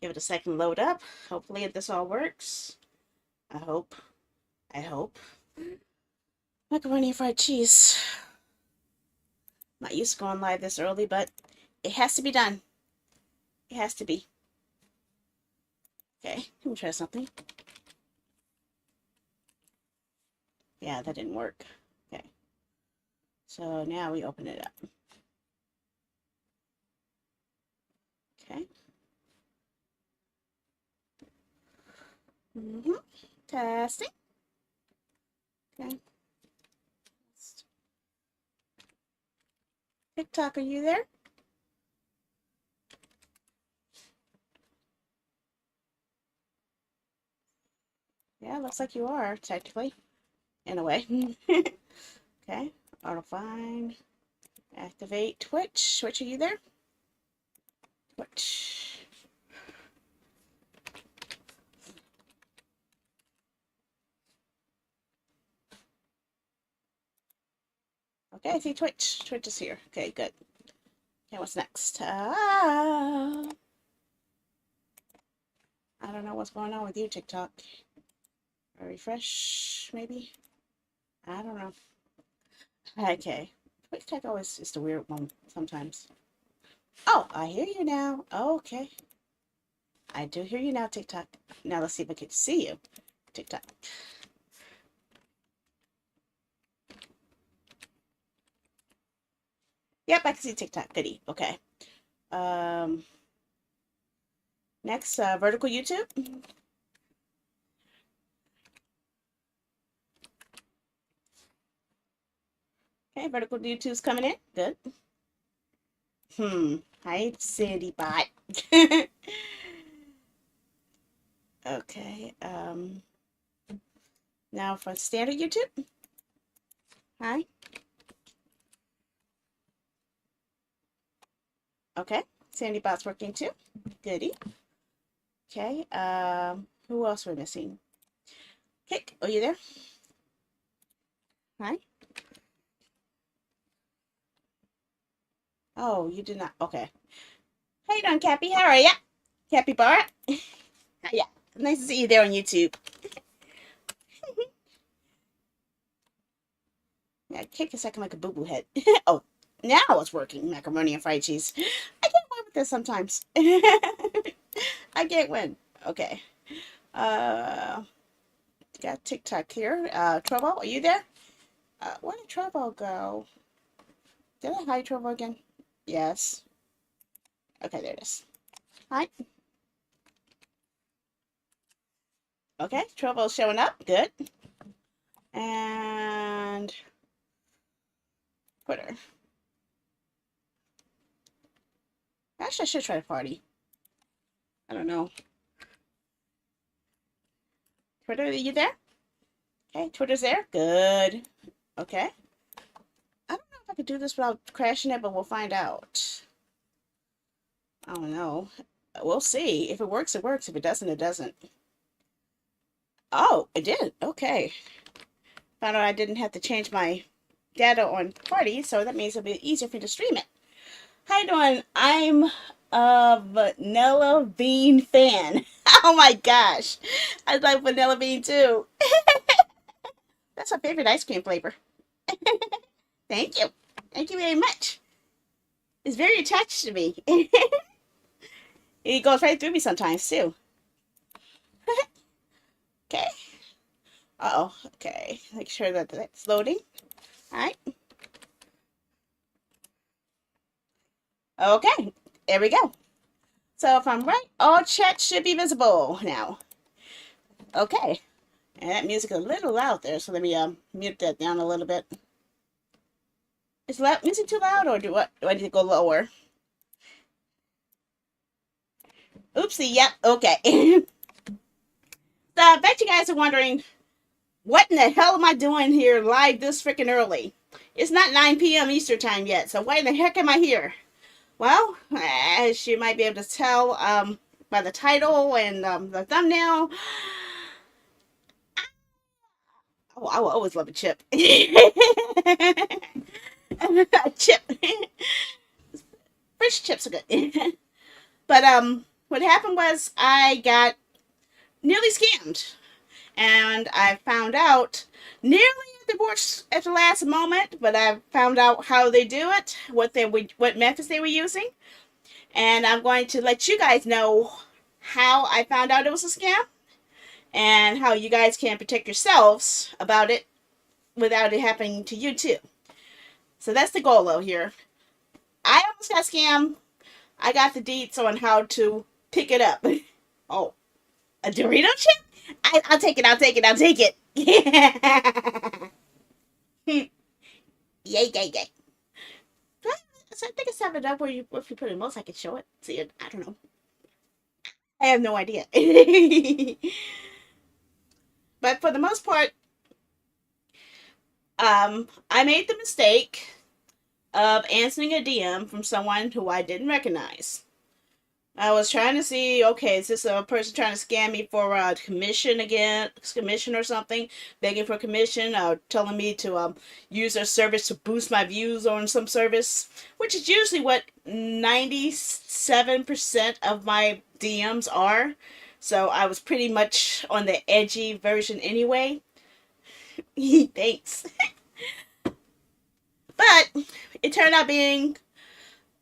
Give it a second load up. Hopefully this all works. I hope. I hope. Macaroni and fried cheese. Not used to going live this early, but it has to be done. It has to be. Okay, let me try something. Yeah, that didn't work. Okay. So now we open it up. Okay. Testing. Okay. TikTok, are you there? Yeah, looks like you are, technically. In a way. Okay. Auto find. Activate Twitch. Twitch, are you there? Twitch. Okay, I see Twitch. Twitch is here. Okay, good. Okay, what's next? I don't know what's going on with you, TikTok. Refresh, maybe? I don't know. Okay. TikTok always is the weird one sometimes. Oh, I hear you now. Okay. I do hear you now, TikTok. Now let's see if I can see you, TikTok. Yep, I can see TikTok. Goody. Okay. Next, vertical YouTube. Okay, vertical YouTube's coming in. Good. Hi, Sandy Bot. Okay. Now for standard YouTube. Hi. Okay. Sandy Bot's working too. Goody. Okay. Who else we're missing? Kick, are you there? Hi. Oh, you did not. Okay. How you doing, Cappy? How are ya? Cappy Bar? Yeah. Nice to see you there on YouTube. Yeah, kick a second like a boo-boo head. Oh, now it's working. Macaroni and fried cheese. I can't win with this sometimes. I can't win. Okay. Got TikTok here. Trouble, are you there? Where did Trouble go? Did I hide Trouble again? Yes. Okay, there it is. Hi. Okay, Trouble's showing up. Good. And Twitter. Actually, I should try to party. I don't know. Twitter, are you there? Okay, Twitter's there. Good. Okay. I don't know if I could do this without crashing it, but we'll find out. I don't know. We'll see. If it works, it works. If it doesn't, it doesn't. Oh, it did. Okay. Found out I didn't have to change my data on party, so that means it'll be easier for me to stream it. How you doing? I'm a Vanilla Bean fan. Oh my gosh. I like Vanilla Bean too. That's my favorite ice cream flavor. Thank you. Thank you very much. It's very attached to me. It goes right through me sometimes too. Okay. Uh-oh. Okay. Make sure that that's loading. All right. Okay. There we go. So if I'm right, all chat should be visible now. Okay. And that music is a little loud there, so let me mute that down a little bit. Is loud music too loud, or do I need to go lower? Oopsie, yep, okay. So I bet you guys are wondering, what in the hell am I doing here live this freaking early? It's not 9 p.m. Eastern time yet, so why in the heck am I here? Well, as you might be able to tell by the title and the thumbnail, oh, I will always love a chip. A chip. Fish chips are good. But what happened was I got nearly scammed, and I found out nearly at the last moment, but I found out how they do it, what methods they were using, and I'm going to let you guys know how I found out it was a scam and how you guys can protect yourselves about it without it happening to you too. So that's the goal though here. I almost got scammed. I got the deets on how to pick it up. Oh, a Dorito chip? I'll take it. I'll take it. I'll take it. Yay, yay, yay. So I think it's 7 Up where you if you put it in most, I can show it. See it. I don't know. I have no idea. But for the most part, I made the mistake of answering a DM from someone who I didn't recognize. I was trying to see, okay, is this a person trying to scam me for a commission or something, begging for commission, telling me to use their service to boost my views on some service, which is usually what 97% of my DMs are. So I was pretty much on the edgy version anyway. Thanks. But it turned out being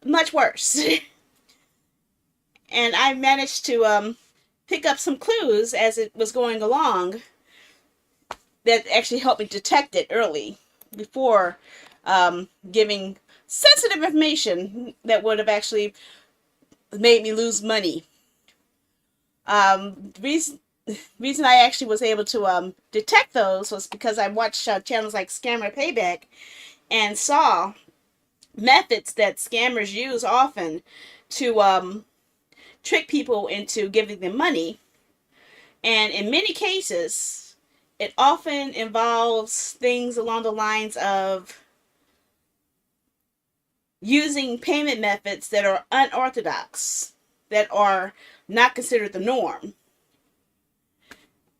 much worse. And I managed to pick up some clues as it was going along that actually helped me detect it early before giving sensitive information that would have actually made me lose money. The reason I actually was able to detect those was because I watched channels like Scammer Payback and saw methods that scammers use often to trick people into giving them money. And in many cases, it often involves things along the lines of using payment methods that are unorthodox, that are not considered the norm.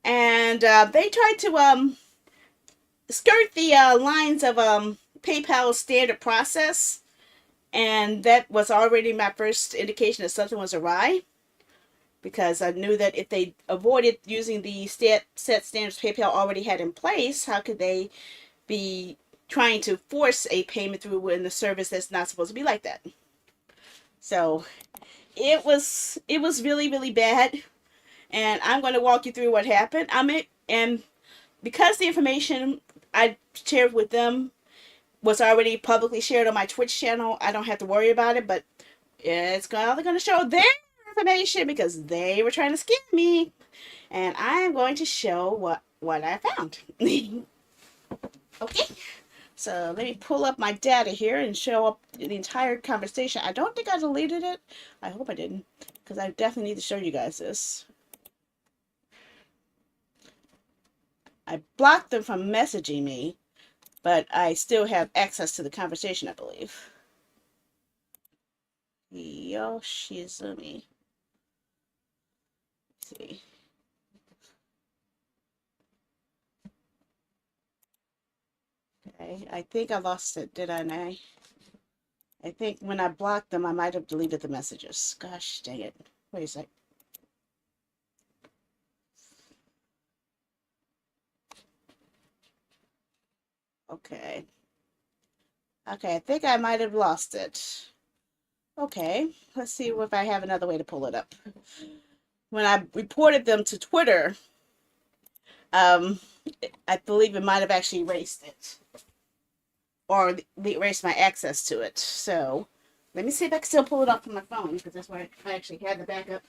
And they try to skirt the lines of PayPal's standard process. And that was already my first indication that something was awry, because I knew that if they avoided using the set standards PayPal already had in place, how could they be trying to force a payment through in the service that's not supposed to be like that? So it was really, really bad, and I'm going to walk you through what happened. And because the information I shared with them was already publicly shared on my Twitch channel, I don't have to worry about it. But it's probably going to show their information because they were trying to scam me, and I'm going to show what I found. Okay, so let me pull up my data here and show up the entire conversation. I don't think I deleted it. I hope I didn't, because I definitely need to show you guys this. I blocked them from messaging me, but I still have access to the conversation, I believe. Yoshizumi. Let's see. Okay, I think I lost it, did I? I think when I blocked them, I might have deleted the messages. Gosh dang it. Wait a sec. Okay. Okay, I think I might have lost it. Okay, let's see if I have another way to pull it up. When I reported them to Twitter, um, I believe it might have actually erased it, or erased my access to it. So let me see if I can still pull it up from my phone, because that's why I actually had the backup.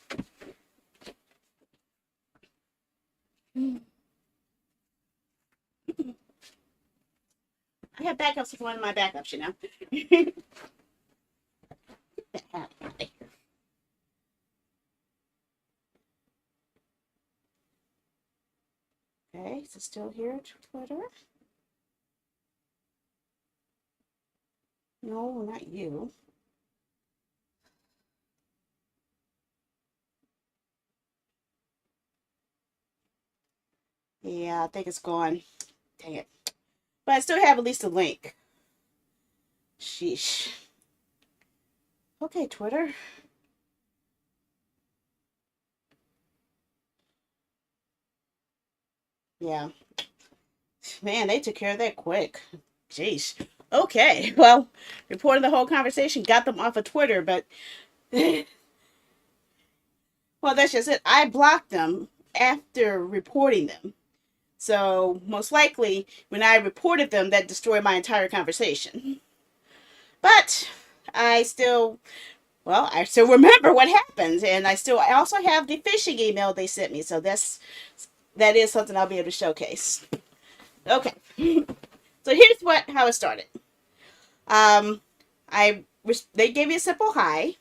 I have backups with one of my backups, you know. Get the hell out of here. Okay, is it still here, Twitter? No, not you. Yeah, I think it's gone. Dang it. But I still have at least a link. Sheesh. Okay, Twitter. Yeah. Man, they took care of that quick. Jeez. Okay. Well, reporting the whole conversation got them off of Twitter, but well, that's just it. I blocked them after reporting them. So most likely, when I reported them, that destroyed my entire conversation. But I still, well, I still remember what happened, and I also have the phishing email they sent me. So that is something I'll be able to showcase. Okay, so here's how it started. Um, they gave me a simple hi.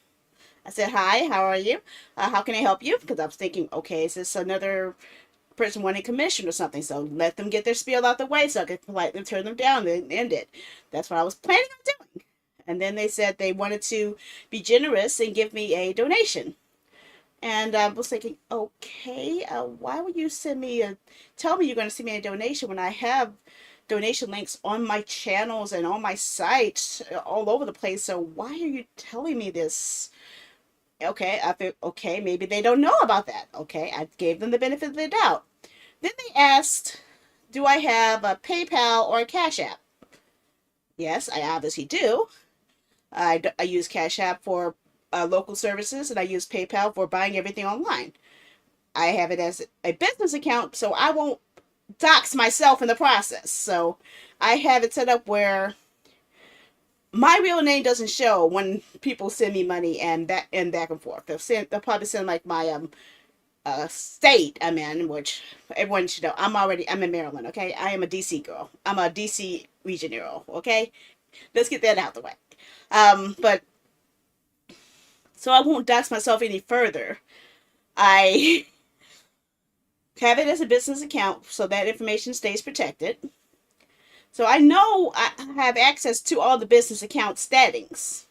I said hi, how are you? How can I help you? Because I was thinking, okay, is this another person wanting commission or something? So let them get their spiel out the way so I could politely turn them down and end it. That's what I was planning on doing. And then they said they wanted to be generous and give me a donation. And I was thinking, okay, why would you tell me you're going to send me a donation when I have donation links on my channels and on my site all over the place? So why are you telling me this? Okay, I thought, okay, maybe they don't know about that. Okay, I gave them the benefit of the doubt. Then they asked, do I have a PayPal or a Cash App? Yes, I obviously do. I use Cash App for local services, and I use PayPal for buying everything online. I have it as a business account, so I won't dox myself in the process. So I have it set up where my real name doesn't show when people send me money and back and forth. They'll probably send like my state I'm in, which everyone should know. I'm in Maryland. Okay, I am a DC girl. I'm a DC region girl. Okay, let's get that out the way. But so I won't dox myself any further. I have it as a business account so that information stays protected. So I know I have access to all the business account settings.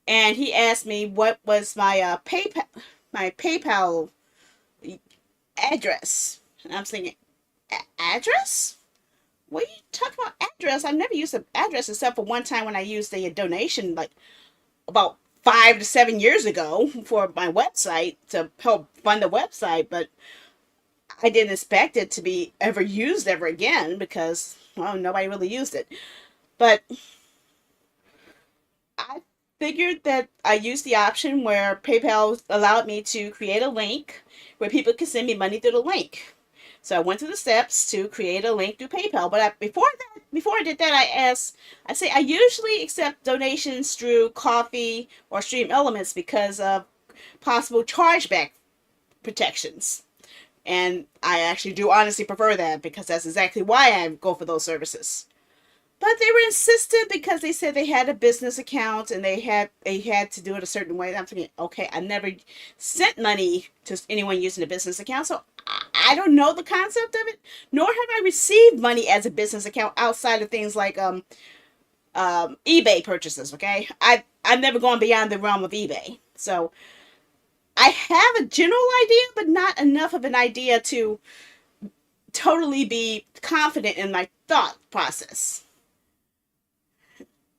And he asked me what was my PayPal address. And I'm thinking, address? What are you talking about address? I've never used an address except for one time when I used a donation like about 5 to 7 years ago for my website to help fund the website, but I didn't expect it to be ever used ever again because, well, nobody really used it. But I figured that I used the option where PayPal allowed me to create a link where people could send me money through the link. So I went through the steps to create a link through PayPal. But before I did that, I usually accept donations through Ko-fi or Stream Elements because of possible chargeback protections. And I actually do honestly prefer that because that's exactly why I go for those services. But they were insistent because they said they had a business account and they had to do it a certain way. I'm thinking, okay, I never sent money to anyone using a business account, so I don't know the concept of it. Nor have I received money as a business account outside of things like eBay purchases. Okay, I've never gone beyond the realm of eBay, so I have a general idea, but not enough of an idea to totally be confident in my thought process.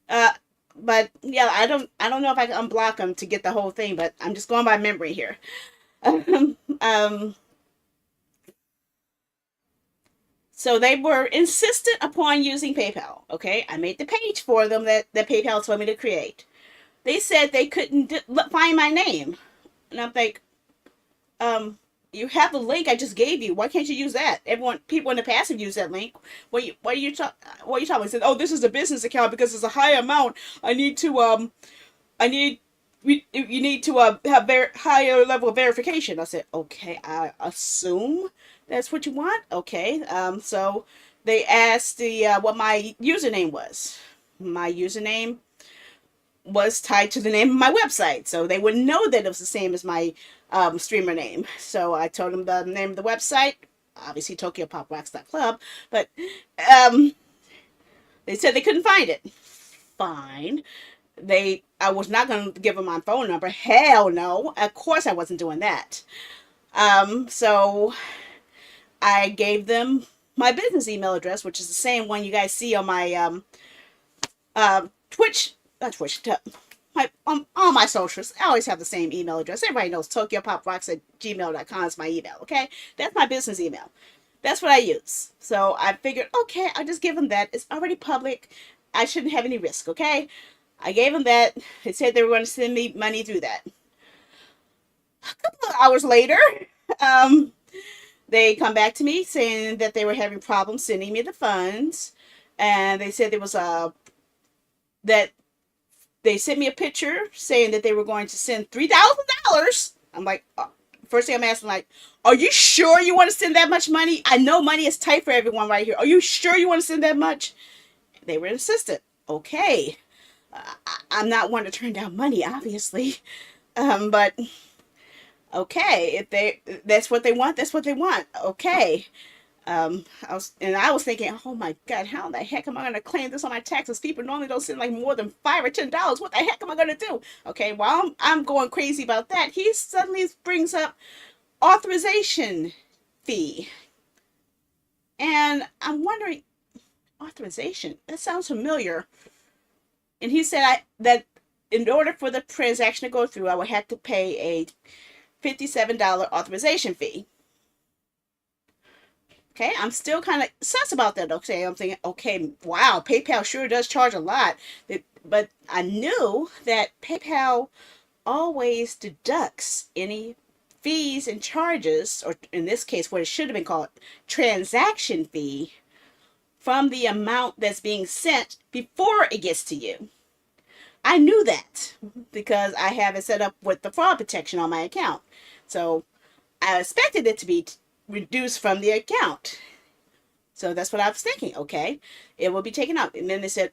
Uh, but yeah, I don't know if I can unblock them to get the whole thing, but I'm just going by memory here. um, so they were insistent upon using PayPal. Okay, I made the page for them that PayPal told me to create. They said they couldn't find my name, and I'm like, um, you have the link I just gave you. Why can't you use that? People in the past have used that link. What are you talking about? He said, oh, this is a business account because it's a high amount. I need to I need you need to have higher level of verification. I said, okay, I assume that's what you want. Okay, so they asked what my username was. My username was tied to the name of my website, so they wouldn't know that it was the same as my streamer name. So I told them the name of the website, obviously TokyoPopWax.club, but um, they said they couldn't find it. Fine. I was not going to give them my phone number. Hell no. Of course I wasn't doing that. So I gave them my business email address, which is the same one you guys see on my Twitch, not Twitch, all my socials. I always have the same email address. Everybody knows TokyoPopRocks at gmail.com is my email, okay? That's my business email. That's what I use. So I figured, okay, I'll just give them that. It's already public. I shouldn't have any risk, okay? I gave them that. They said they were going to send me money through that. A couple of hours later, um, they come back to me saying that they were having problems sending me the funds, and they said there was a that they sent me a picture saying that they were going to send $3,000. I'm like, first thing I'm asking, like, are you sure you want to send that much money? I know money is tight for everyone right here. Are you sure you want to send that much? They were insistent. Okay, I'm not one to turn down money, obviously, but okay, if that's what they want, that's what they want. Okay. I was thinking, oh my God, how the heck am I going to claim this on my taxes? People normally don't send like more than $5 or $10. What the heck am I going to do? Okay, while I'm going crazy about that, he suddenly brings up authorization fee, and I'm wondering, authorization? That sounds familiar. And he said that in order for the transaction to go through, I would have to pay a $57 authorization fee. Okay, I'm still kind of sus about that. Okay, I'm thinking, okay, wow, PayPal sure does charge a lot. But I knew that PayPal always deducts any fees and charges, or in this case, what it should have been called transaction fee, from the amount that's being sent before it gets to you. I knew that because I have it set up with the fraud protection on my account. So I expected it to be reduced from the account. So that's what I was thinking. Okay, it will be taken out. And then they said,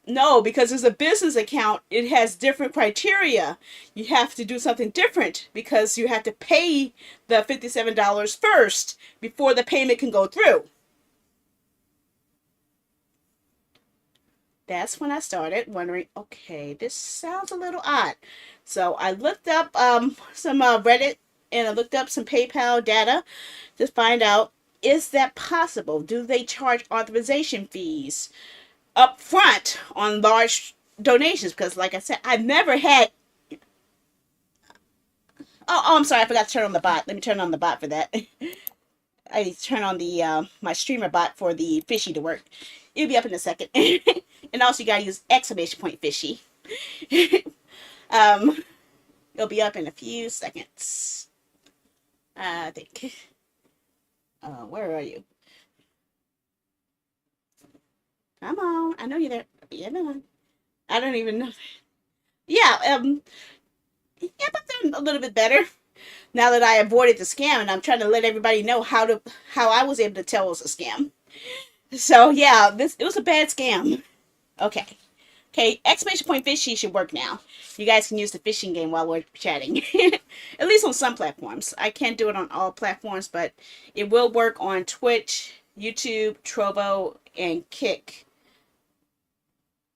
no, because it's a business account, it has different criteria. You have to do something different because you have to pay the $57 first before the payment can go through. That's when I started wondering, okay, this sounds a little odd. So I looked up some Reddit, and I looked up some PayPal data to find out, is that possible? Do they charge authorization fees up front on large donations? Because like I said, I've never had. I'm sorry, I forgot to turn on the bot. Let me turn on the bot for that. I need to turn on the my streamer bot for the fishy to work. It'll be up in a second. And also you gotta use exclamation point fishy. um, it'll be up in a few seconds. I think. Where are you? Come on. I know you're there. Yeah, no. I don't even know. Yeah, yeah, but they're a little bit better now that I avoided the scam, and I'm trying to let everybody know how I was able to tell it was a scam. So yeah, it was a bad scam. Okay. Okay, exclamation point fishy should work now. You guys can use the fishing game while we're chatting. At least on some platforms. I can't do it on all platforms, but it will work on Twitch, YouTube, Trovo, and Kick.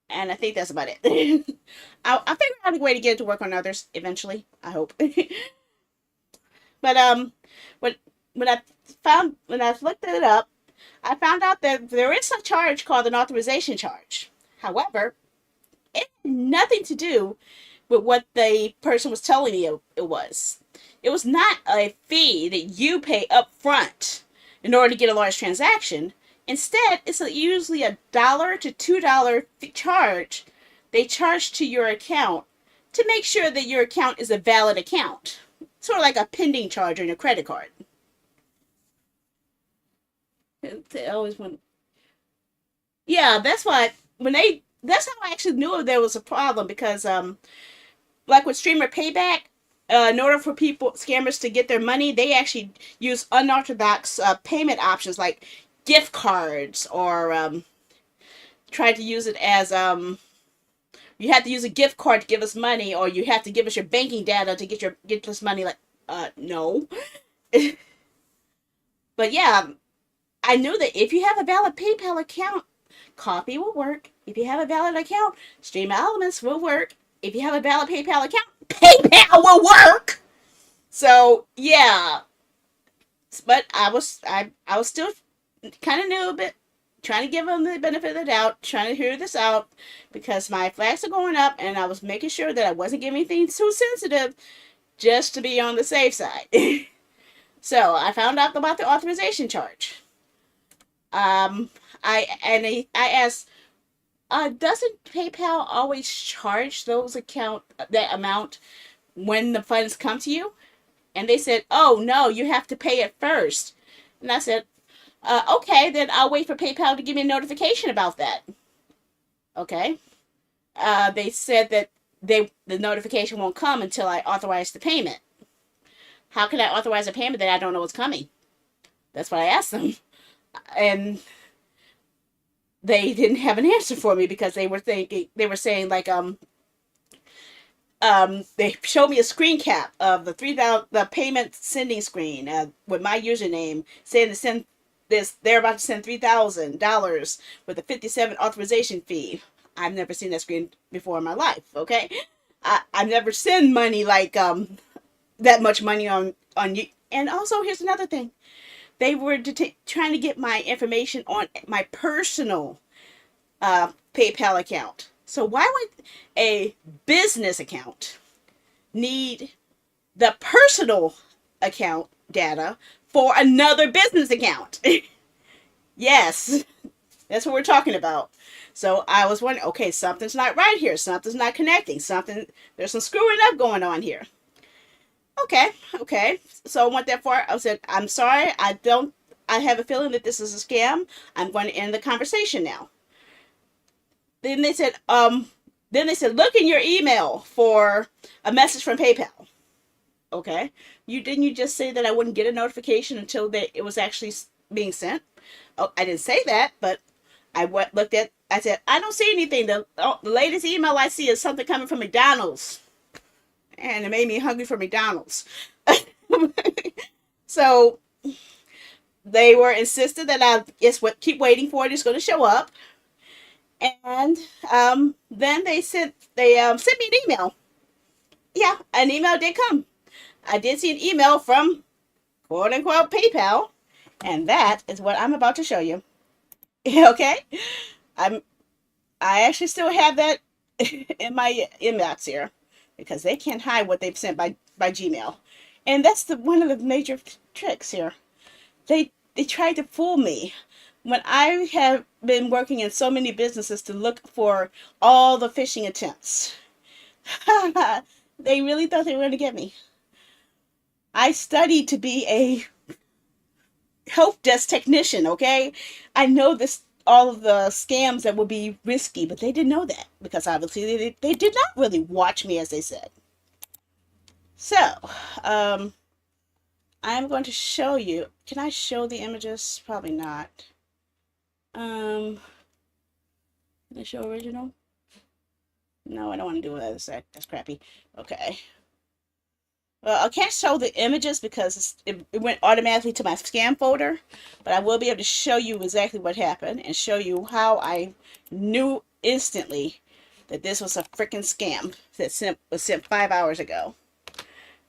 And I think that's about it. I'll figure out a way to get it to work on others eventually. I hope. But when when I looked it up, I found out that there is a charge called an authorization charge. However, it had nothing to do with what the person was telling me it was. It was not a fee that you pay up front in order to get a large transaction. Instead, it's usually $1 to $2 charge they charge to your account to make sure that your account is a valid account. Sort of like a pending charge on your credit card. They always want. Yeah, that's why when they. That's how I actually knew there was a problem because like with Streamer Payback, in order for people scammers to get their money, they actually use unorthodox payment options like gift cards or try to use it as you have to use a gift card to give us money, or you have to give us your banking data to get this money. Like, no. But yeah, I knew that if you have a valid PayPal account, Coffee will work. If you have a valid account, Stream Elements will work. If you have a valid PayPal account, PayPal will work. So yeah, but I was still kind of new, but trying to give them the benefit of the doubt, trying to hear this out because my flags are going up, and I was making sure that I wasn't giving anything too sensitive, just to be on the safe side. So I found out about the authorization charge. Um, I asked, doesn't PayPal always charge those account that amount when the funds come to you? And they said, oh no, you have to pay it first. And I said, okay, then I'll wait for PayPal to give me a notification about that. Okay. They said that the notification won't come until I authorize the payment. How can I authorize a payment that I don't know what's coming? That's what I asked them. And they didn't have an answer for me because they were saying like they showed me a screen cap of the payment sending screen with my username saying to send this. They're about to send $3,000 with a 57 authorization fee. I've never seen that screen before in my life. Okay, I've never sent money like that much money on you. And also, here's another thing: they were trying to get my information on my personal PayPal account. So why would a business account need the personal account data for another business account? Yes, that's what we're talking about. So I was wondering, okay, something's not right here. Something's not connecting. There's some screwing up going on here. Okay, okay. So I went that far. I said, I'm sorry. I have a feeling that this is a scam. I'm going to end the conversation now. Then they said, look in your email for a message from PayPal. Okay. You just say that I wouldn't get a notification until it was actually being sent? Oh, I didn't say that, but I said, I don't see anything. The latest email I see is something coming from McDonald's. And it made me hungry for McDonald's. So they were insistent that I just keep waiting for it. It's going to show up. And then they sent me an email. Yeah, an email did come. I did see an email from quote unquote PayPal, and that is what I'm about to show you. Okay, I actually still have that in my inbox here because they can't hide what they've sent by Gmail, and that's one of the major tricks here. They tried to fool me when I have been working in so many businesses to look for all the phishing attempts. They really thought they were going to get me. I studied to be a help desk technician, okay? I know all of the scams that would be risky, but they didn't know that because obviously they did not really watch me as they said. So, I'm going to show you. Can I show the images? Probably not. Can I show original? No, I don't want to do that. That's crappy. Okay. Well, I can't show the images because it went automatically to my scam folder, but I will be able to show you exactly what happened and show you how I knew instantly that this was a freaking scam that was sent 5 hours ago.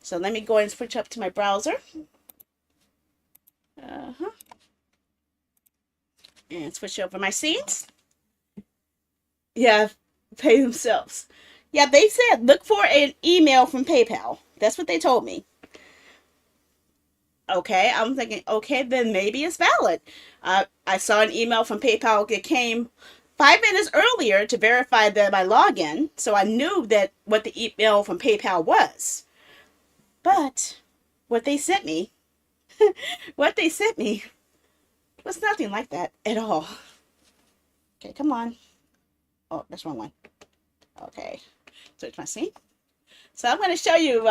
So let me go and switch up to my browser. And switch over my scenes. Yeah, pay themselves. Yeah, they said look for an email from PayPal. That's what they told me. Okay, I'm thinking, okay, then maybe it's valid. I saw an email from PayPal that came 5 minutes earlier to verify that my login, so I knew that what the email from PayPal was. But what they sent me, what they sent me was nothing like that at all. Okay, come on. Oh, that's the wrong one. Okay, switch my scene. So I'm going to show you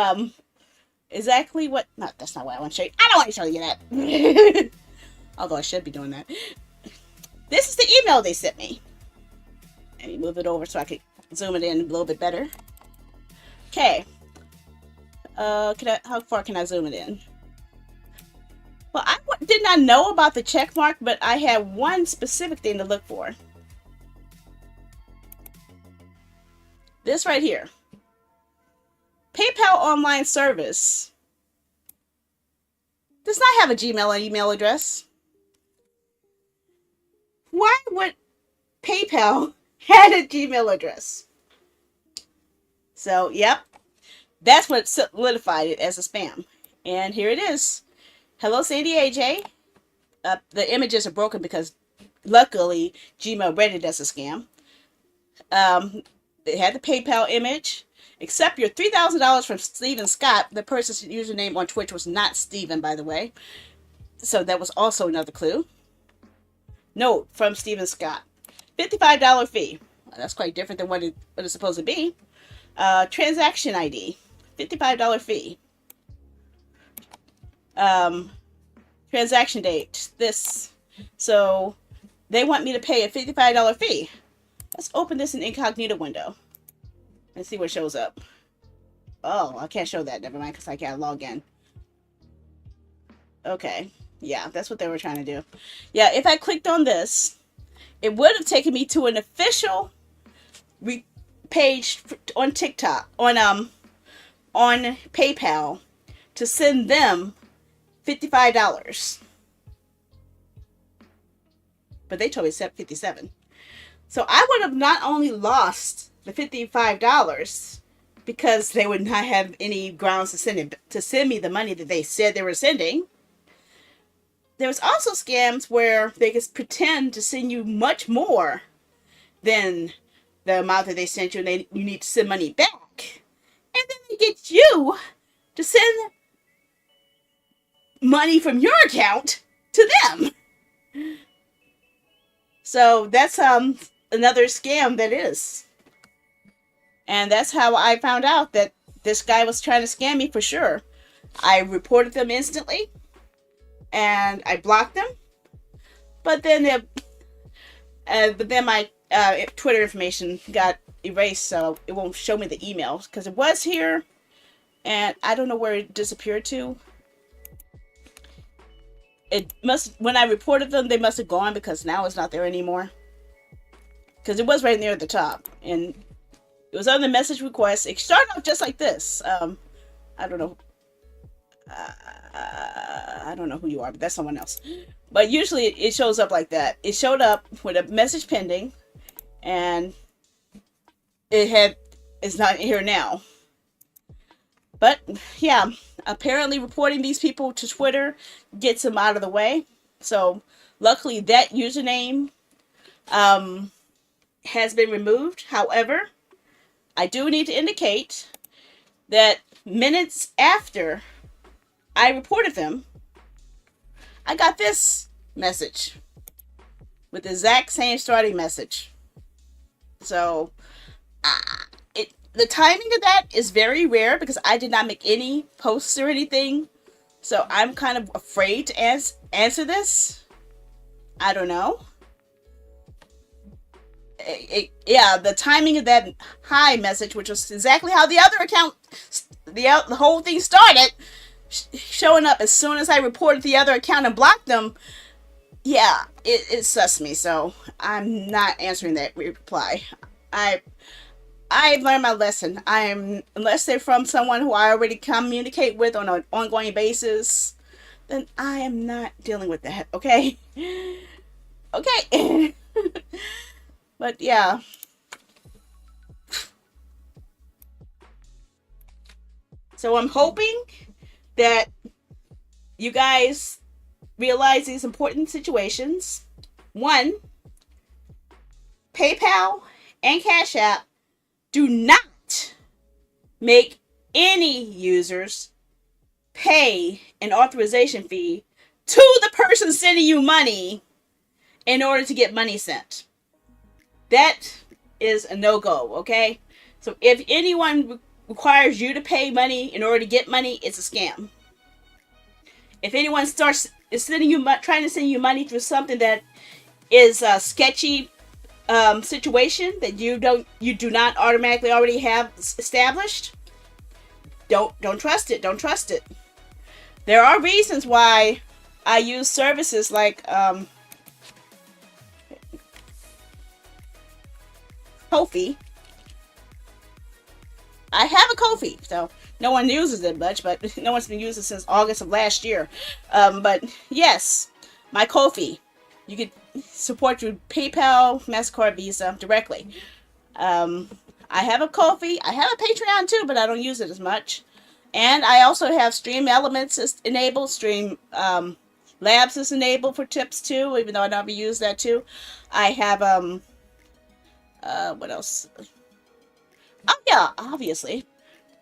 exactly what. No, that's not what I want to show you. I don't want to show you that. Although I should be doing that. This is the email they sent me. Let me move it over so I can zoom it in a little bit better. Okay. How far can I zoom it in? Well, I did not know about the check mark, but I had one specific thing to look for. This right here. PayPal online service does not have a Gmail email address. Why would PayPal have a Gmail address? So, yep, that's what solidified it as a spam. And here it is. Hello, Sandy AJ. The images are broken because luckily, Gmail read it as a scam. It had the PayPal image. Accept your $3,000 from Steven Scott. The person's username on Twitch was not Steven, by the way. So that was also another clue. Note from Steven Scott. $55 fee. That's quite different than what it's supposed to be. Transaction ID. $55 fee. Transaction date. This. So they want me to pay a $55 fee. Let's open this in incognito window and see what shows up. Oh, I can't show that. Never mind, because I can't log in. Okay. Yeah, that's what they were trying to do. Yeah, if I clicked on this, it would have taken me to an official page on TikTok, on PayPal, to send them $55. But they told me it's $57. So I would have not only lost the $55 because they would not have any grounds to send me the money that they said they were sending. There was also scams where they could pretend to send you much more than the amount that they sent you, and you need to send money back. And then they get you to send money from your account to them. So that's another scam that is. And that's how I found out that this guy was trying to scam me for sure. I reported them instantly. And I blocked them, but then my Twitter information got erased, so it won't show me the emails because it was here, and I don't know where it disappeared to. When I reported them, they must have gone because now it's not there anymore. Because it was right near the top, and it was on the message request. It started off just like this. I don't know. I don't know who you are, but that's someone else. But usually it shows up like that. It showed up with a message pending, and it's not here now. But yeah, apparently reporting these people to Twitter gets them out of the way. So luckily that username has been removed. However, I do need to indicate that minutes after I reported them, I got this message with the exact same starting message. So, the timing of that is very rare because I did not make any posts or anything. So I'm kind of afraid to answer this. I don't know. The timing of that hi message, which was exactly how the other account, the whole thing started, showing up as soon as I reported the other account and blocked them. Yeah, it sus me, so I'm not answering that reply. I've learned my lesson. Unless they're from someone who I already communicate with on an ongoing basis, then I am not dealing with that, okay? Okay. But yeah. So I'm hoping that you guys realize these important situations. One, PayPal and Cash App do not make any users pay an authorization fee to the person sending you money in order to get money sent. That is a no-go, okay? So if anyone requires you to pay money in order to get money, it's a scam. If anyone trying to send you money through something that is a sketchy situation that you do not automatically already have established, don't trust it. Don't trust it. There are reasons why I use services like Ko-fi. I have a Ko-fi, so no one uses it much, but no one's been using it since August of last year. But yes, my Ko-fi. You could support through PayPal, MasterCard, Visa directly. I have a Ko-fi. I have a Patreon too, but I don't use it as much. And I also have Stream Elements enabled, Stream Labs is enabled for tips too, even though I never use that too. I have what else? Oh yeah, obviously.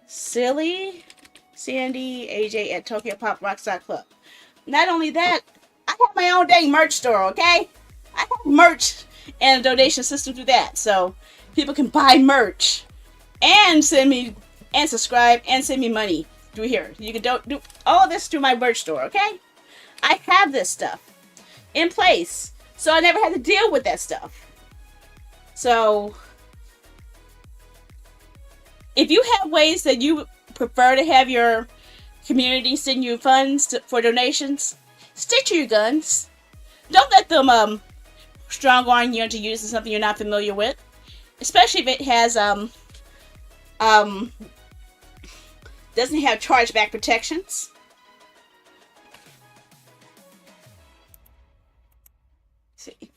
Silly Sandy AJ at Tokyo Pop Rockstar Club. Not only that, I have my own dang merch store, okay? I have merch and a donation system through that. So people can buy merch and send me and subscribe and send me money through here. You can do all of this through my merch store, okay? I have this stuff in place. So I never had to deal with that stuff. So if you have ways that you prefer to have your community send you funds for donations, stick to your guns. Don't let them strong arm you into using something you're not familiar with, especially if it has doesn't have chargeback protections. Let's see.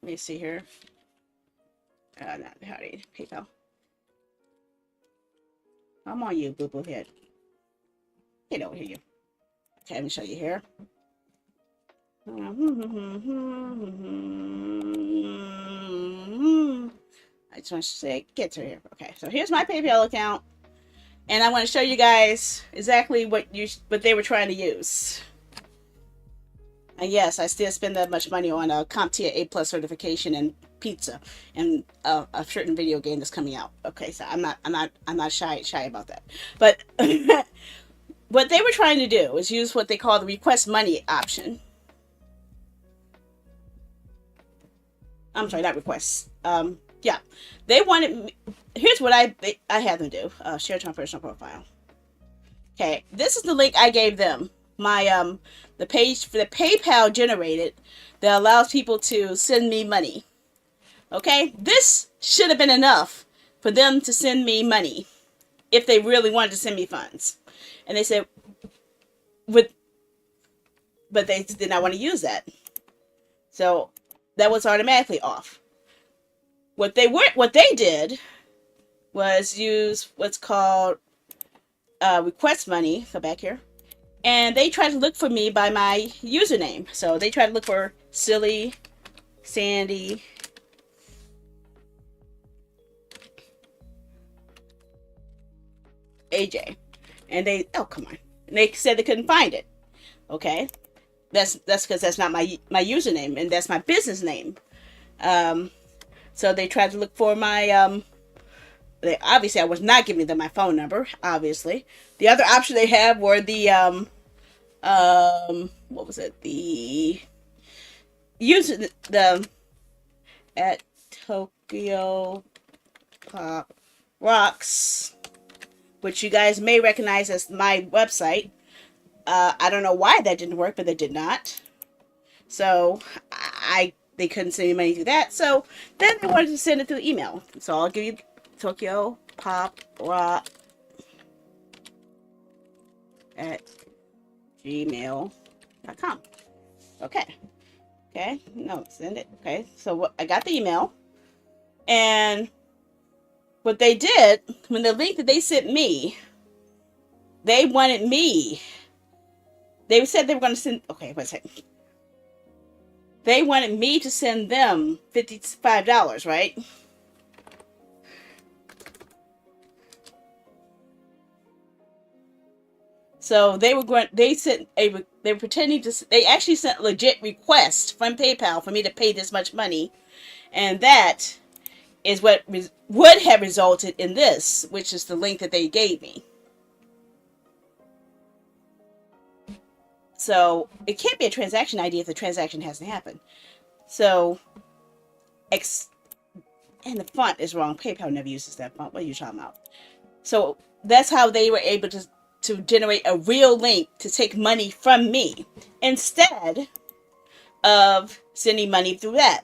Let me see here. Not howdy, PayPal. I'm on you, boo boo head. Get over here, you. Okay, let me show you here. I just want to say, get to here. Okay, so here's my PayPal account, and I want to show you guys exactly what they were trying to use. And yes, I still spend that much money on a CompTIA A+ certification and pizza and a certain video game that's coming out. Okay, so I'm not shy about that. But what they were trying to do is use what they call the request money option. I'm sorry, not requests. Yeah, they wanted me. Here's what I had them do. Share to my personal profile. Okay, this is the link I gave them. My the page for the PayPal generated that allows people to send me money. Okay, this should have been enough for them to send me money if they really wanted to send me funds. And they said, but they did not want to use that. So that was automatically off. What they did was use what's called request money. Go back here. And they tried to look for me by my username. So they tried to look for Silly Sandy AJ. And they, oh, come on. And they said they couldn't find it. Okay. That's because that's not my username, and that's my business name. So they tried to look for my, obviously I was not giving them my phone number, obviously. The other option they had were the, what was it? The user the at Tokyo Pop Rocks, which you guys may recognize as my website. I don't know why that didn't work, but it did not. So they couldn't send me money through that. So then they wanted to send it through email. So I'll give you Tokyo Pop Rock at gmail.com. Okay, no, send it. Okay, so I got the email, and what they did, when the link that they sent me, they wanted me, they said they were going to send, okay, wait a second. They wanted me to send them $55, right? So they were pretending to, they actually sent a legit request from PayPal for me to pay this much money. And that is what would have resulted in this, which is the link that they gave me. So it can't be a transaction ID if the transaction hasn't happened. So, and the font is wrong. PayPal never uses that font. What are you talking about? So that's how they were able to generate a real link to take money from me instead of sending money through that.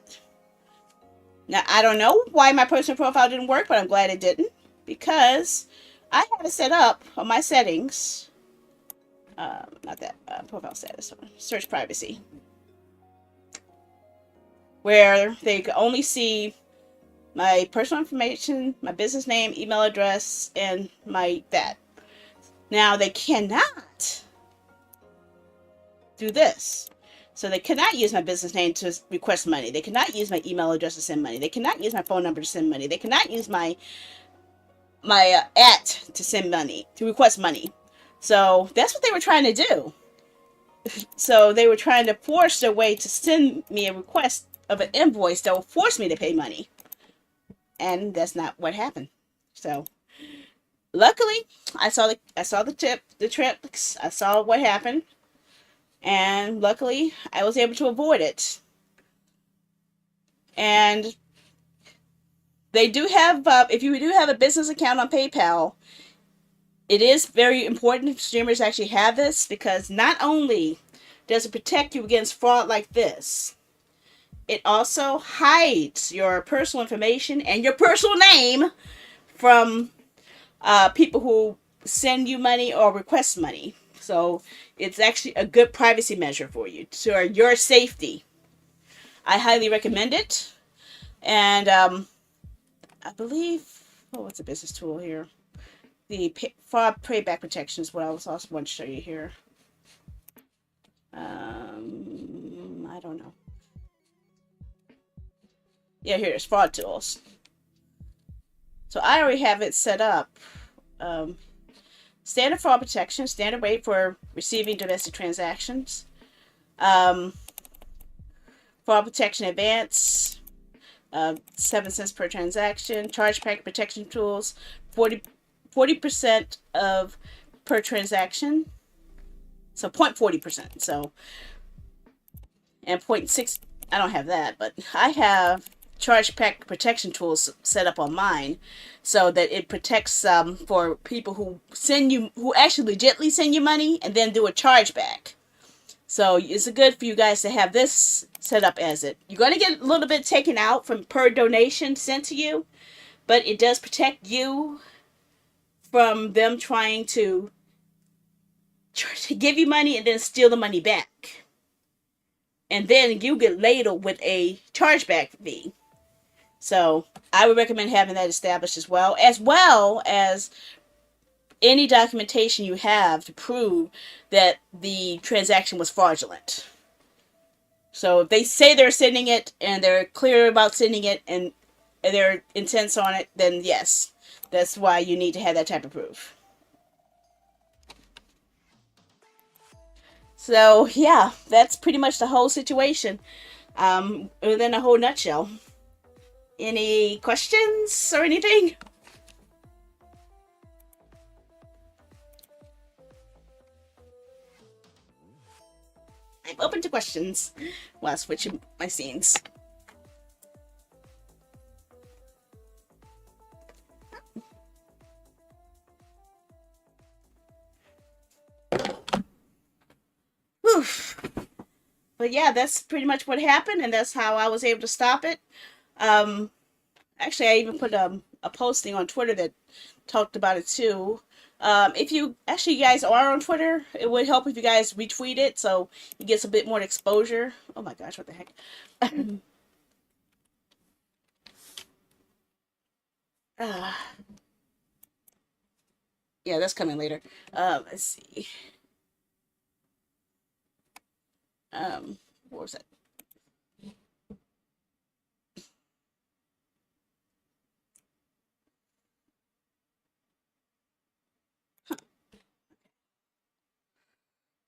Now, I don't know why my personal profile didn't work, but I'm glad it didn't, because I had it set up on my settings. Not that profile status, search privacy, where they could only see my personal information, my business name, email address, and my that. Now they cannot do this. So they cannot use my business name to request money. They cannot use my email address to send money. They cannot use my phone number to send money. They cannot use my at to send money, to request money. So that's what they were trying to do. So they were trying to force their way to send me a request of an invoice that will force me to pay money. And that's not what happened. So luckily, I saw the trips. I saw what happened, and luckily, I was able to avoid it. And they do have, if you do have a business account on PayPal, it is very important if streamers actually have this, because not only does it protect you against fraud like this, it also hides your personal information and your personal name from people who send you money or request money. So it's actually a good privacy measure for you, to your safety. I highly recommend it. And I believe, what's the business tool here? The fraud payback protection is what I was also want to show you here. I don't know. Yeah, here it is, fraud tools. So I already have it set up. Standard fraud protection, standard rate for receiving domestic transactions. Fraud protection advance, 7 cents per transaction. Chargeback protection tools, 40% of per transaction. So 0.40%. So, and 0.6, I don't have that, but I have chargeback protection tools set up on mine, so that it protects for people who actually legitimately send you money and then do a chargeback. So it's good for you guys to have this set up as it. You're going to get a little bit taken out from per donation sent to you, but it does protect you from them trying to give you money and then steal the money back. And then you get ladled with a chargeback fee. So I would recommend having that established as well as any documentation you have to prove that the transaction was fraudulent. So if they say they're sending it and they're clear about sending it and their intents on it, then yes, that's why you need to have that type of proof. So yeah, that's pretty much the whole situation within a whole nutshell. Any questions or anything? I'm open to questions while switching my scenes. Oof. But yeah, that's pretty much what happened, and that's how I was able to stop it. Actually, I even put a posting on Twitter that talked about it too. If you guys are on Twitter, it would help if you guys retweet it so it gets a bit more exposure. Oh my gosh, what the heck? Yeah, that's coming later. Let's see. What was that?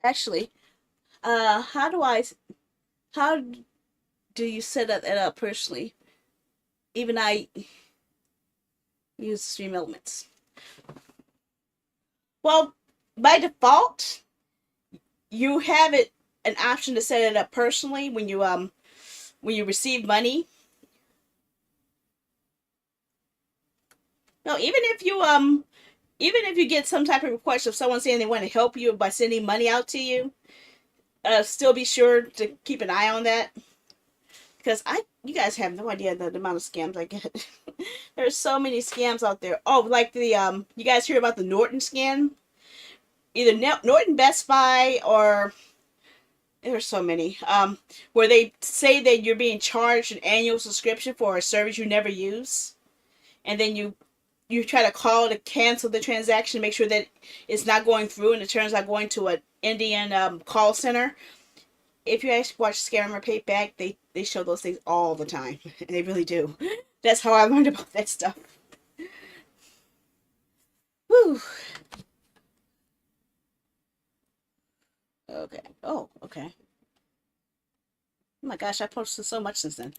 Actually, how do you set that up personally? Even I use Stream Elements. Well, by default, you have an option to set it up personally when you receive money. No, even if you get some type of request of someone saying they want to help you by sending money out to you, still be sure to keep an eye on that, because you guys have no idea the amount of scams I get. There's so many scams out there. Oh, like the you guys hear about the Norton scam? Either Norton, Best Buy, or there's so many where they say that you're being charged an annual subscription for a service you never use, and then you try to call to cancel the transaction, make sure that it's not going through and it turns out going to an Indian call center. if you actually watch Scammer Payback, they show those things all the time. They really do. That's how I learned about that stuff. Whew. Okay. Oh, okay. Oh my gosh, I posted so much since then.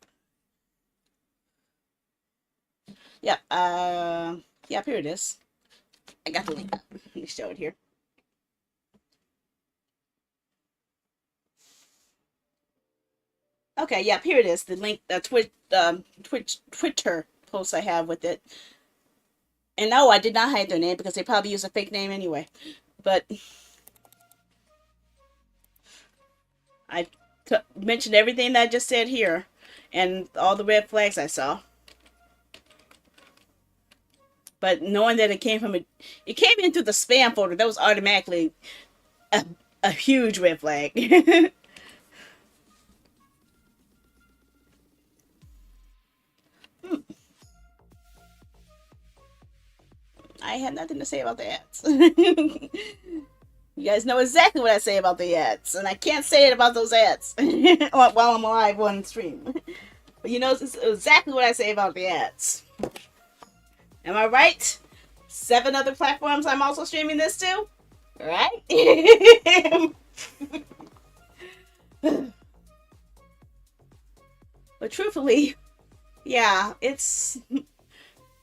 Yep. Yep, here it is. I got the link. Let me show it here. Okay, yep, here it is. The link, the Twitter post I have with it. And no, I did not hide their name because they probably use a fake name anyway. But I mentioned everything that I just said here and all the red flags I saw. But knowing that it came from it came into the spam folder, that was automatically a, a huge red flag. I had nothing to say about the ads. You guys know exactly what I say about the ads, and I can't say it about those ads while I'm live on stream. But you know exactly what I say about the ads. Am I right? 7 other platforms I'm also streaming this to? Right? But truthfully, yeah, it's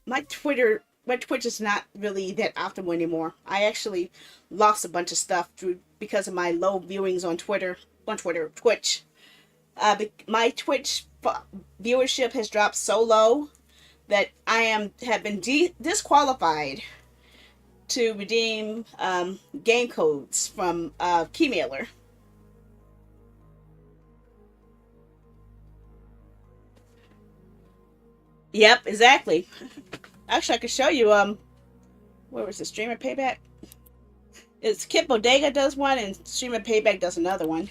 my Twitch is not really that optimal anymore. I actually lost a bunch of stuff because of my low viewings on Twitch. My Twitch viewership has dropped so low that I have been disqualified to redeem game codes from Keymailer. Yep, exactly. Actually, I could show you. Where was the Streamer Payback? It's Kit Bodega does one, and Streamer Payback does another one.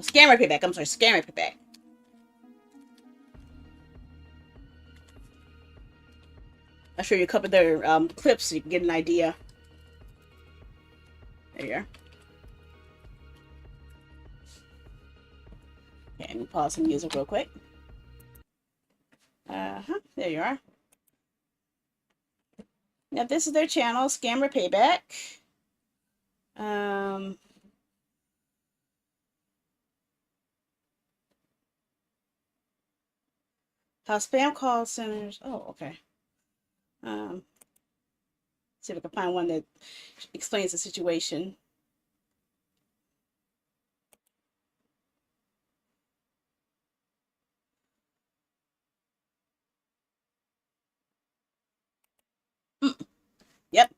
Scammer Payback. I'm sorry, Scammer Payback. I'll show you a couple of their clips so you can get an idea. There you are. Okay, let me pause some music real quick. There you are. Now this is their channel, Scammer Payback. How spam call centers. Oh, okay. See if I can find one that explains the situation. Yep.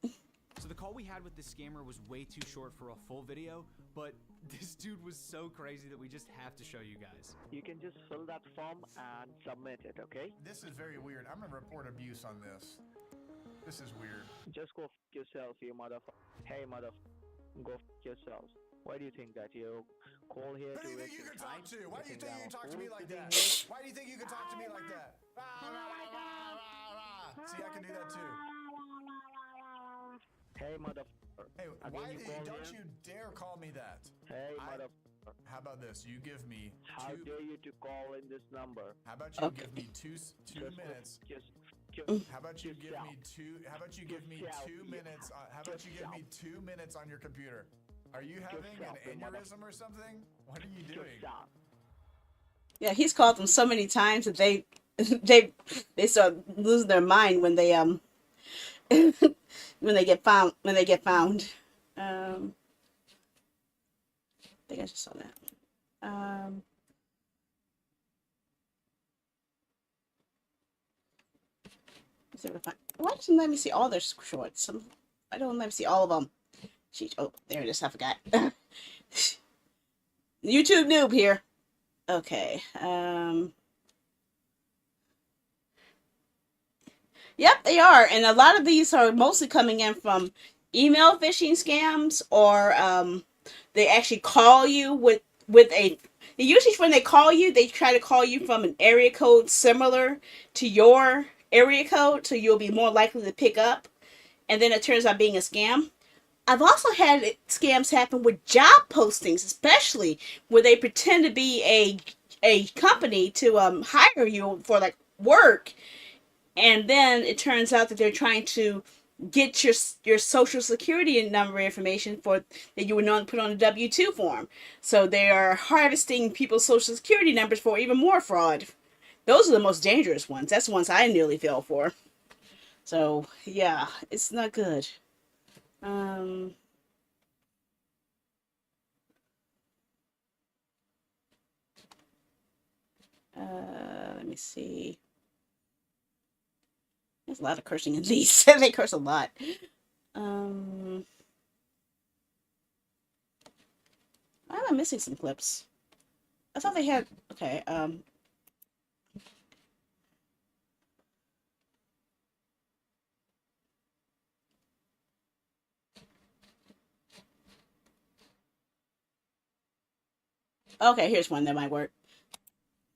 So the call we had with the scammer was way too short for a full video, but this dude was so crazy that we just have to show you guys. You can just fill that form and submit it, okay? This is very weird. I'm gonna report abuse on this. This is weird. Just go f yourself, you motherfucker. Hey, go f yourselves. Why do you think that you call here Who do to you think waste you your can time? talk to? Why do you think you can talk to me like that? Here? Why do you think you can talk to me like that? See, I can do that too. Hey, motherfucker. Hey, Again, don't you dare call me that. Hey, motherfucker. How about this? You give me How dare you to call in this number? How about you give me two minutes? How about you give me two? How about you give me 2 minutes? How about you give me 2 minutes on your computer? Are you having an aneurysm or something? What are you doing? Yeah, he's called them so many times that they they start losing their mind when they when they get found. I think I just saw that. Let's see if I find. Why doesn't let me see all their shorts? I don't let me see all of them. Jeez, oh, there it is. I forgot. YouTube noob here. Okay. Yep, they are, and a lot of these are mostly coming in from email phishing scams, or they actually call you with a. Usually, when they call you, they try to call you from an area code similar to your area code, so you'll be more likely to pick up, and then it turns out being a scam. I've also had scams happen with job postings, especially where they pretend to be a company to hire you for like work, and then it turns out that they're trying to get your social security number information for that you would normally put on a W-2 form. So they are harvesting people's social security numbers for even more fraud. Those are the most dangerous ones. That's the ones I nearly fell for. So yeah, it's not good. Um, Let me see. There's a lot of cursing in these. They curse a lot. Um, Why am I missing some clips? I thought they had. Okay. Okay, here's one that might work.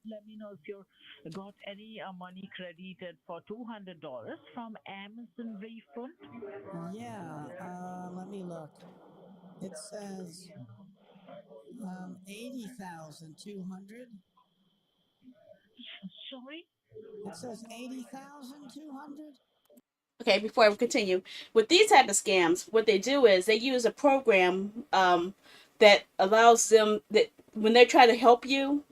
Let me know if you got any money credited for $200 from Amazon refund. Yeah, let me look. It says 80,200. Sorry? It says 80,200. Okay, before I continue, with these type of scams, what they do is they use a program that allows them that when they try to help you,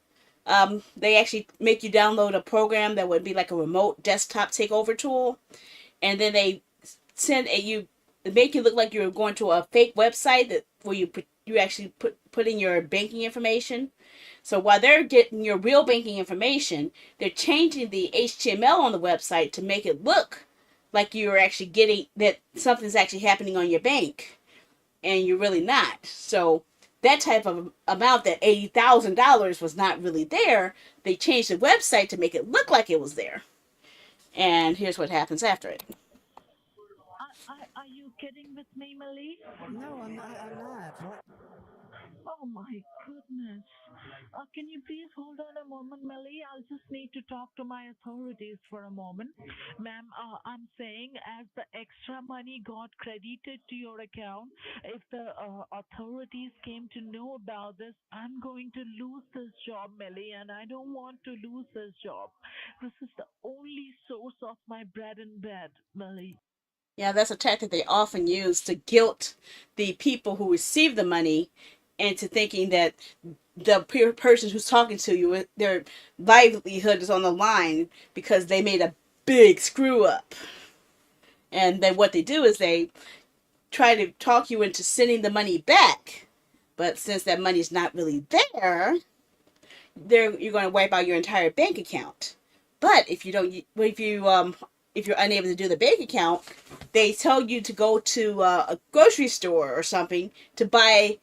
they actually make you download a program that would be like a remote desktop takeover tool, and then they send a you make you look like you're going to a fake website that where you actually put in your banking information. So while they're getting your real banking information, they're changing the HTML on the website to make it look like you're actually getting that something's actually happening on your bank, and you're really not. So that type of amount, that $80,000 was not really there. They changed the website to make it look like it was there. And here's what happens after it. Are you kidding with me, Millie? No, I'm not. What? Oh my goodness. Can you please hold on a moment, Millie? I'll just need to talk to my authorities for a moment. Ma'am, I'm saying as the extra money got credited to your account, if the authorities came to know about this, I'm going to lose this job, Millie, and I don't want to lose this job. This is the only source of my bread and bed, Millie. Yeah, that's a tactic they often use to guilt the people who receive the money into thinking that the person who's talking to you, their livelihood is on the line because they made a big screw up. And then what they do is they try to talk you into sending the money back. But since that money is not really there, you're going to wipe out your entire bank account. But if you're unable to do the bank account, they tell you to go to a grocery store or something to buy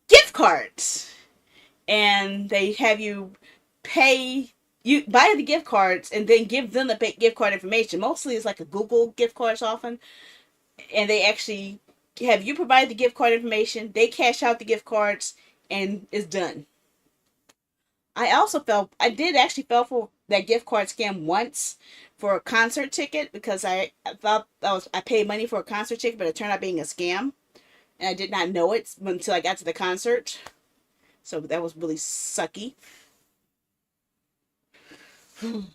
gift cards, and they have you buy the gift cards and then give them the gift card information. Mostly it's like a Google gift cards often, and they actually have you provide the gift card information. They cash out the gift cards, and it's done. I did actually fell for that gift card scam once for a concert ticket because I thought I paid money for a concert ticket, but it turned out being a scam, and I did not know it until I got to the concert. So that was really sucky. Please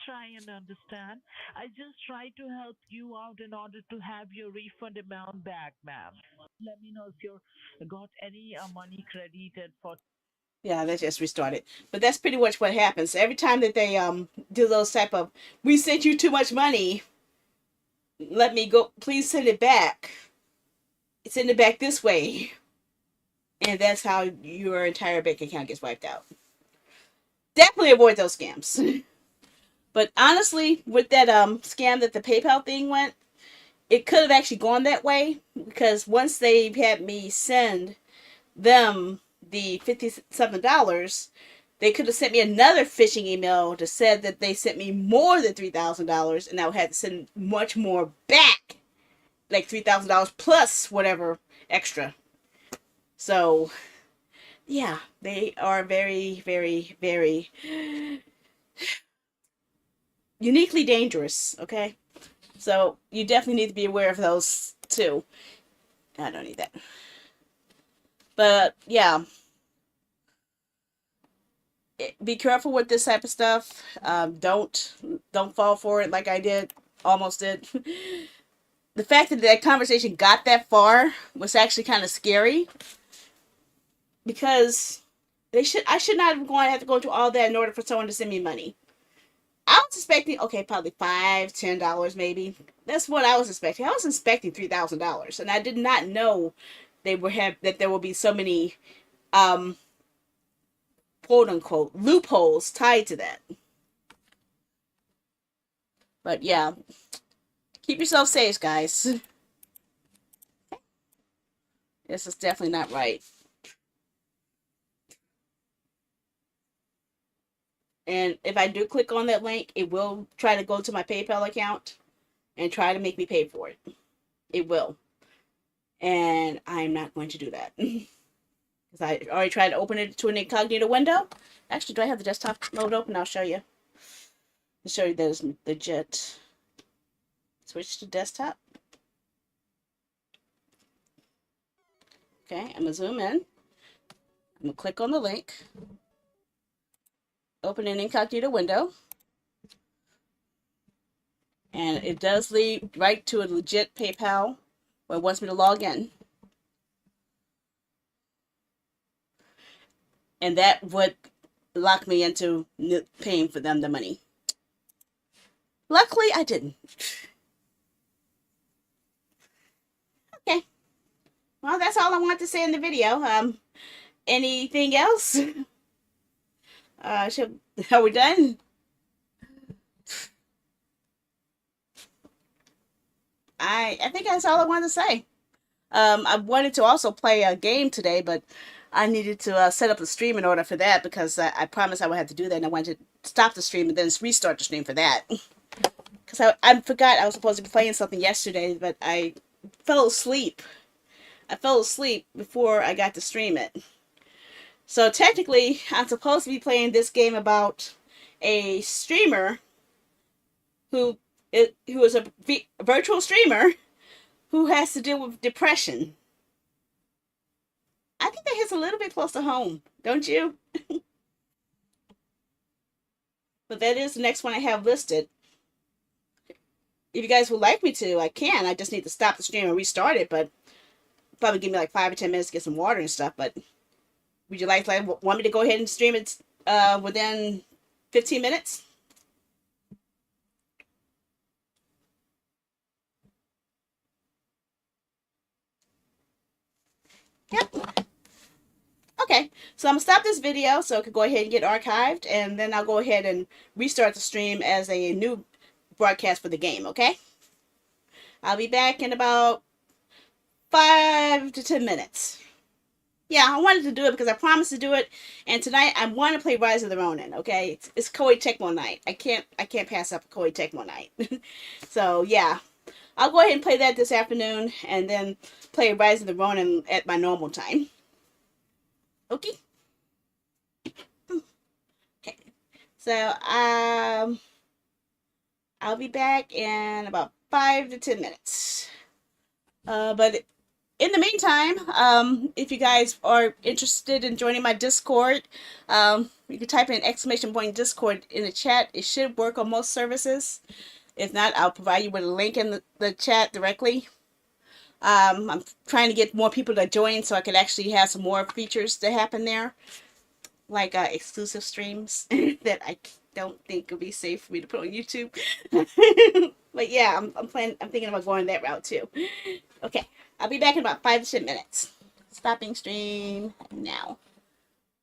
try and understand. I just tried to help you out in order to have your refund amount back, ma'am. Let me know if you got any money credited for. Yeah, that just restarted. But that's pretty much what happens. Every time that they do those type of we sent you too much money, let me go, please send it back. Send it back this way. And that's how your entire bank account gets wiped out. Definitely avoid those scams. But honestly, with that scam that the PayPal thing went, it could have actually gone that way because once they had me send them the $57, they could have sent me another phishing email to said that they sent me more than $3,000, and I would have to send much more back, like $3,000 plus whatever extra. So, yeah, they are very, very, very uniquely dangerous, okay? So you definitely need to be aware of those too. I don't need that. But yeah, be careful with this type of stuff. Don't fall for it like I did, almost did. The fact that that conversation got that far was actually kind of scary, because I should not have to go through all that in order for someone to send me money. I was expecting, okay, probably $5, $10 maybe. That's what I was expecting. I was expecting $3,000, and I did not know that there will be so many quote unquote loopholes tied to that. But yeah, keep yourself safe, guys. This is definitely not right. And if I do click on that link, it will try to go to my PayPal account and try to make me pay for it. It will. And I'm not going to do that. Because I already tried to open it to an incognito window. Actually, do I have the desktop mode open? I'll show you. I'll show you that it's legit. Switch to desktop. Okay, I'm going to zoom in. I'm going to click on the link. Open an incognito window. And it does lead right to a legit PayPal where it wants me to log in. And that would lock me into paying for them the money. Luckily, I didn't. Okay. Well, that's all I want to say in the video. Anything else? Are we done? I think that's all I wanted to say. I wanted to also play a game today, but I needed to set up a stream in order for that, because I promised I would have to do that, and I wanted to stop the stream and then restart the stream for that. Because I forgot I was supposed to be playing something yesterday, but I fell asleep. I fell asleep before I got to stream it. So technically, I'm supposed to be playing this game about a streamer who is a virtual streamer who has to deal with depression. I think that hits a little bit close to home, don't you? But that is the next one I have listed. If you guys would like me to, I can. I just need to stop the stream and restart it, but probably give me like 5 or 10 minutes to get some water and stuff. But would you want me to go ahead and stream it within 15 minutes? Yep. Okay, so I'm going to stop this video so it can go ahead and get archived, and then I'll go ahead and restart the stream as a new broadcast for the game, okay? I'll be back in about 5 to 10 minutes. Yeah, I wanted to do it because I promised to do it, and tonight I want to play Rise of the Ronin, okay? It's Koei Tecmo night. I can't pass up Koei Tecmo night. So, yeah. I'll go ahead and play that this afternoon, and then play Rise of the Ronin at my normal time. Okay? Okay. So, I'll be back in about 5 to 10 minutes. But in the meantime, if you guys are interested in joining my Discord, you can type in !Discord in the chat. It should work on most services. If not, I'll provide you with a link in the chat directly. I'm trying to get more people to join so I can actually have some more features to happen there, like exclusive streams that I don't think will be safe for me to put on YouTube. But yeah, I'm thinking about going that route too. Okay, I'll be back in about 5 to 10 minutes. Stopping stream now.